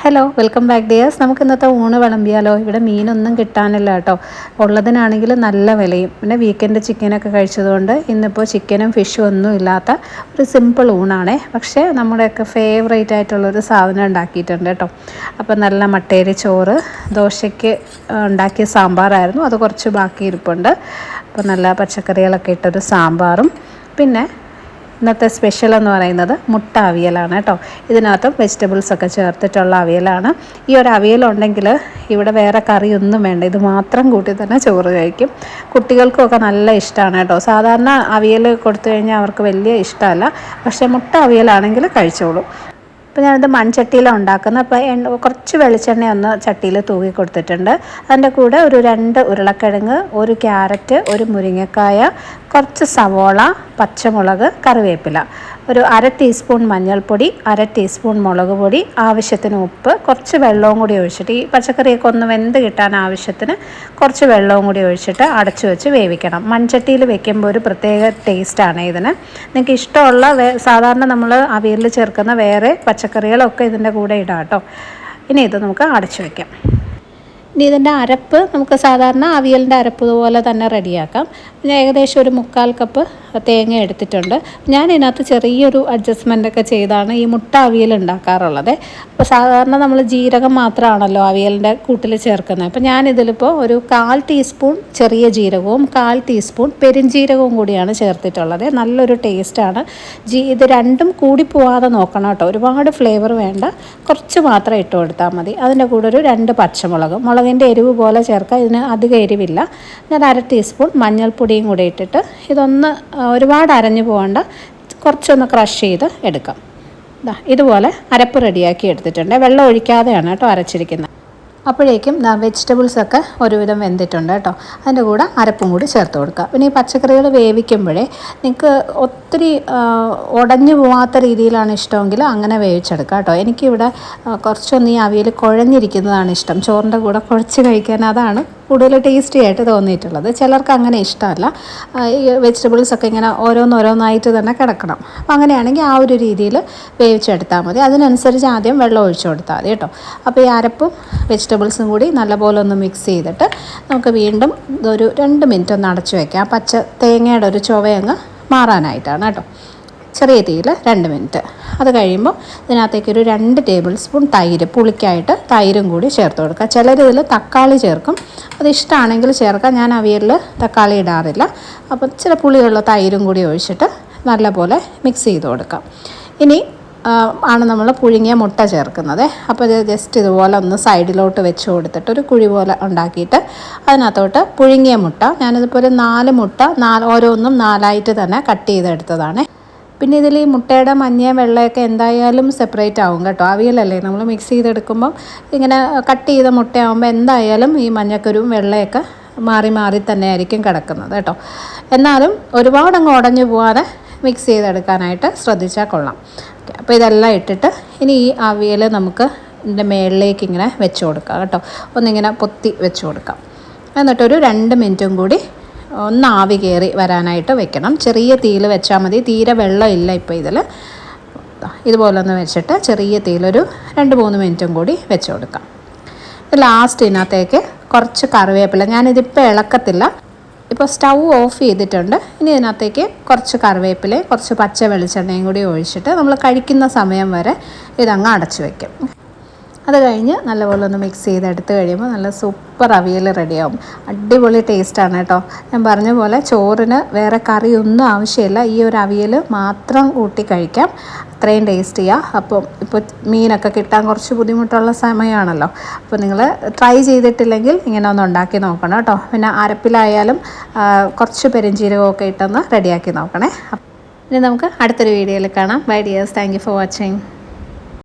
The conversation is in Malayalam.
Hello welcome back dears. നമുക്ക് ഇന്നത്തെ ഊണ് വിളമ്പിയാലോ? ഇവിടെ മീനൊന്നും കിട്ടാനില്ല കേട്ടോ. ഉള്ളതിനാണെങ്കിൽ നല്ല വിലയും. പിന്നെ വീക്കെൻഡ് ചിക്കനൊക്കെ കഴിച്ചതുകൊണ്ട് ഇന്നിപ്പോൾ ചിക്കനും ഫിഷും ഒന്നും ഇല്ലാത്ത ഒരു സിമ്പിൾ ഊണാണേ. പക്ഷേ നമ്മുടെയൊക്കെ ഫേവറേറ്റ് ആയിട്ടുള്ളൊരു സാധനം ഉണ്ടാക്കിയിട്ടുണ്ട് കേട്ടോ. അപ്പോൾ നല്ല മട്ടേരി ചോറ്, ദോശയ്ക്ക് ഉണ്ടാക്കിയ സാമ്പാറായിരുന്നു, അത് കുറച്ച് ബാക്കി ഇരിപ്പുണ്ട്. അപ്പോൾ നല്ല പച്ചക്കറികളൊക്കെ ഇട്ടൊരു സാമ്പാറും, പിന്നെ ഇന്നത്തെ സ്പെഷ്യൽ എന്ന് പറയുന്നത് മുട്ട അവിയലാണ് കേട്ടോ. ഇതിനകത്തും വെജിറ്റബിൾസൊക്കെ ചേർത്തിട്ടുള്ള അവിയലാണ്. ഈ ഒരു അവിയലുണ്ടെങ്കിൽ ഇവിടെ വേറെ കറിയൊന്നും വേണ്ട, ഇത് മാത്രം കൂട്ടി തന്നെ ചോറ് കഴിക്കും. കുട്ടികൾക്കൊക്കെ നല്ല ഇഷ്ടമാണ് കേട്ടോ. സാധാരണ അവിയൽ കൊടുത്തു കഴിഞ്ഞാൽ അവർക്ക് വലിയ ഇഷ്ടമല്ല, പക്ഷേ മുട്ട അവിയലാണെങ്കിൽ കഴിച്ചോളും. അപ്പോൾ ഞാനിത് മൺചട്ടിയിലാണ് ഉണ്ടാക്കുന്നത്. അപ്പോൾ കുറച്ച് വെളിച്ചെണ്ണ ഒന്ന് ചട്ടിയിൽ തൂക്കി കൊടുത്തിട്ടുണ്ട്. അതിൻ്റെ കൂടെ ഒരു 2 ഉരുളക്കിഴങ്ങ്, 1 ക്യാരറ്റ്, 1 മുരിങ്ങക്കായ, കുറച്ച് സവോള, പച്ചമുളക്, കറിവേപ്പില, ഒരു 1/2 ടീസ്പൂൺ മഞ്ഞൾപ്പൊടി, 1/2 ടീസ്പൂൺ മുളക് പൊടി, ആവശ്യത്തിന് ഉപ്പ്, കുറച്ച് വെള്ളവും കൂടി ഒഴിച്ചിട്ട് ഈ പച്ചക്കറിയൊക്കെ ഒന്ന് വെന്ത് കിട്ടാൻ ആവശ്യത്തിന് കുറച്ച് വെള്ളവും കൂടി ഒഴിച്ചിട്ട് അടച്ചു വെച്ച് വേവിക്കണം. മൺചട്ടിയിൽ വെക്കുമ്പോൾ ഒരു പ്രത്യേക ടേസ്റ്റാണ് ഇതിന്. നിങ്ങൾക്ക് ഇഷ്ടമുള്ള സാധാരണ നമ്മൾ അവിയലിൽ ചേർക്കുന്ന വേറെ പച്ചക്കറികളൊക്കെ ഇതിൻ്റെ കൂടെ ഇടാം കേട്ടോ. ഇനി ഇത് നമുക്ക് അടച്ചു വയ്ക്കാം. ഇനി ഇതിൻ്റെ അരപ്പ് നമുക്ക് സാധാരണ അവിയലിൻ്റെ അരപ്പ് പോലെ തന്നെ റെഡിയാക്കാം. പിന്നെ ഏകദേശം ഒരു 1/4 കപ്പ് തേങ്ങ എടുത്തിട്ടുണ്ട്. ഞാൻ ഇതിനകത്ത് ചെറിയൊരു അഡ്ജസ്റ്റ്മെൻറ്റൊക്കെ ചെയ്താണ് ഈ മുട്ട അവിയൽ ഉണ്ടാക്കാറുള്ളത്. അപ്പോൾ സാധാരണ നമ്മൾ ജീരകം മാത്രമാണല്ലോ അവിയലിൻ്റെ കൂട്ടിൽ ചേർക്കുന്നത്. അപ്പോൾ ഞാനിതിലിപ്പോൾ ഒരു 1/4 ടീസ്പൂൺ ചെറിയ ജീരകവും 1/4 ടീസ്പൂൺ പെരുംജീരകവും കൂടിയാണ് ചേർത്തിട്ടുള്ളത്. നല്ലൊരു ടേസ്റ്റാണ്. ഇത് രണ്ടും കൂടി പോവാതെ നോക്കണം കേട്ടോ. ഒരുപാട് ഫ്ലേവർ വേണ്ട, കുറച്ച് മാത്രം ഇട്ട് കൊടുത്താൽ മതി. അതിൻ്റെ കൂടെ ഒരു 2 പച്ചമുളക്, മുളകിൻ്റെ എരിവ് പോലെ ചേർക്കുക, ഇതിന് അധികം എരിവില്ല. ഞാൻ 1/2 ടീസ്പൂൺ മഞ്ഞൾപ്പൊടിയും കൂടി ഇട്ടിട്ട് ഇതൊന്ന് ഒരുപാട് അരഞ്ഞു പോകേണ്ട, കുറച്ചൊന്ന് ക്രഷ് ചെയ്ത് എടുക്കാം. ഇതുപോലെ അരപ്പ് റെഡിയാക്കി എടുത്തിട്ടുണ്ട്. വെള്ളം ഒഴിക്കാതെയാണ് കേട്ടോ അരച്ചിരിക്കുന്നത്. അപ്പോഴേക്കും വെജിറ്റബിൾസൊക്കെ ഒരുവിധം വെന്തിട്ടുണ്ട് കേട്ടോ. അതിൻ്റെ കൂടെ അരപ്പും കൂടി ചേർത്ത് കൊടുക്കുക. പിന്നെ ഈ പച്ചക്കറികൾ വേവിക്കുമ്പോഴേ നിങ്ങൾക്ക് ഒത്തിരി ഉടഞ്ഞു പോകാത്ത രീതിയിലാണ് ഇഷ്ടമെങ്കിൽ അങ്ങനെ വേവിച്ചെടുക്കുക കേട്ടോ. എനിക്കിവിടെ കുറച്ചൊന്ന് ഈ അവിയൽ കുഴഞ്ഞിരിക്കുന്നതാണ് ഇഷ്ടം. ചോറിൻ്റെ കൂടെ കുഴച്ച് കഴിക്കാൻ അതാണ് കൂടുതൽ ടേസ്റ്റി ആയിട്ട് തോന്നിയിട്ടുള്ളത്. ചിലർക്ക് അങ്ങനെ ഇഷ്ടമല്ല, ഈ വെജിറ്റബിൾസൊക്കെ ഇങ്ങനെ ഓരോന്നോരോന്നായിട്ട് തന്നെ കിടക്കണം. അപ്പോൾ അങ്ങനെയാണെങ്കിൽ ആ ഒരു രീതിയിൽ വേവിച്ചെടുത്താൽ മതി. അതിനനുസരിച്ച് ആദ്യം വെള്ളം ഒഴിച്ചു കൊടുത്താൽ മതി കേട്ടോ. അപ്പോൾ ഈ അരപ്പും വെജിറ്റബിൾസും കൂടി നല്ലപോലെ ഒന്ന് മിക്സ് ചെയ്തിട്ട് നമുക്ക് വീണ്ടും ഒരു 2 മിനിറ്റ് ഒന്ന് അടച്ചു വയ്ക്കാം. പച്ച തേങ്ങയുടെ ഒരു ചുവയങ്ങ് മാറാനായിട്ടാണ് കേട്ടോ. ചെറിയ തീയിൽ 2 മിനിറ്റ്. അത് കഴിയുമ്പോൾ ഇതിനകത്തേക്ക് ഒരു 2 ടേബിൾ സ്പൂൺ തൈര്, പുളിക്കായിട്ട് തൈരും കൂടി ചേർത്ത് കൊടുക്കുക. ചിലർ ഇതിൽ തക്കാളി ചേർക്കും, അത് ഇഷ്ടമാണെങ്കിൽ ചേർക്കാം. ഞാൻ അവിയലിൽ തക്കാളി ഇടാറില്ല. അപ്പോൾ ചില പുളിയുള്ള തൈരും കൂടി ഒഴിച്ചിട്ട് നല്ലപോലെ മിക്സ് ചെയ്ത് കൊടുക്കാം. ഇനി ആണ് നമ്മൾ പുഴുങ്ങിയ മുട്ട ചേർക്കുന്നത്. അപ്പോൾ ഇത് ജസ്റ്റ് ഇതുപോലെ ഒന്ന് സൈഡിലോട്ട് വെച്ച് കൊടുത്തിട്ട് ഒരു കുഴി പോലെ ഉണ്ടാക്കിയിട്ട് അതിനകത്തോട്ട് പുഴുങ്ങിയ മുട്ട, ഞാനിതിപ്പോൾ ഒരു 4 മുട്ട ഓരോന്നും 4ആയിട്ട് തന്നെ കട്ട് ചെയ്തെടുത്തതാണ്. പിന്നെ ഇതിൽ ഈ മുട്ടയുടെ മഞ്ഞയും വെള്ളയൊക്കെ എന്തായാലും സെപ്പറേറ്റ് ആവും കേട്ടോ. അവിയലല്ലേ, നമ്മൾ മിക്സ് ചെയ്തെടുക്കുമ്പോൾ ഇങ്ങനെ കട്ട് ചെയ്ത മുട്ടയാകുമ്പോൾ എന്തായാലും ഈ മഞ്ഞക്കരുവും വെള്ളയൊക്കെ മാറി മാറി തന്നെ ആയിരിക്കും കിടക്കുന്നത് കേട്ടോ. എന്നാലും ഒരുപാടങ്ങ് ഉടഞ്ഞു പോകാതെ മിക്സ് ചെയ്തെടുക്കാനായിട്ട് ശ്രദ്ധിച്ചാൽ കൊള്ളാം. അപ്പോൾ ഇതെല്ലാം ഇട്ടിട്ട് ഇനി ഈ അവിയൽ നമുക്ക് ഇതിൻ്റെ മേളിലേക്ക് ഇങ്ങനെ വെച്ച് കൊടുക്കാം കേട്ടോ. ഒന്നിങ്ങനെ പൊത്തി വെച്ച് കൊടുക്കാം. എന്നിട്ടൊരു 2 മിനിറ്റും കൂടി ഒന്ന് ആവി കയറി വരാനായിട്ട് വെക്കണം. ചെറിയ തീയിൽ വെച്ചാൽ മതി, തീരെ വെള്ളമില്ല ഇപ്പോൾ ഇതിൽ. ഇതുപോലെ ഒന്ന് വെച്ചിട്ട് ചെറിയ തീയിലൊരു 2-3 മിനിറ്റും കൂടി വെച്ച് കൊടുക്കാം. ലാസ്റ്റ് ഇതിനകത്തേക്ക് കുറച്ച് കറിവേപ്പില, ഞാനിതിപ്പോൾ ഇളക്കത്തില്ല, ഇപ്പോൾ സ്റ്റൗ ഓഫ് ചെയ്തിട്ടുണ്ട്. ഇനി ഇതിനകത്തേക്ക് കുറച്ച് കറിവേപ്പിലയും കുറച്ച് പച്ച വെളിച്ചെണ്ണയും കൂടി ഒഴിച്ചിട്ട് നമ്മൾ കഴിക്കുന്ന സമയം വരെ ഇതങ്ങ് അടച്ചു വയ്ക്കും. അത് കഴിഞ്ഞ് നല്ലപോലെ ഒന്ന് മിക്സ് ചെയ്തെടുത്ത് കഴിയുമ്പോൾ നല്ല സൂപ്പർ അവിയൽ റെഡിയാവും. അടിപൊളി ടേസ്റ്റാണ് കേട്ടോ. ഞാൻ പറഞ്ഞ പോലെ ചോറിന് വേറെ കറിയൊന്നും ആവശ്യമില്ല, ഈ ഒരു അവിയൽ മാത്രം കൂട്ടി കഴിക്കാം, അത്രയും ടേസ്റ്റിയാണ്. അപ്പം ഇപ്പോൾ മീനൊക്കെ കിട്ടാൻ കുറച്ച് ബുദ്ധിമുട്ടുള്ള സമയമാണല്ലോ. അപ്പോൾ നിങ്ങൾ ട്രൈ ചെയ്തിട്ടില്ലെങ്കിൽ ഇങ്ങനെ ഒന്ന് ഉണ്ടാക്കി നോക്കണം കേട്ടോ. പിന്നെ അരപ്പിലായാലും കുറച്ച് പെരുംജീരകമൊക്കെ ഇട്ടൊന്ന് റെഡിയാക്കി നോക്കണേ. ഇനി നമുക്ക് അടുത്തൊരു വീഡിയോയിൽ കാണാം. Bye dears, thank you for watching.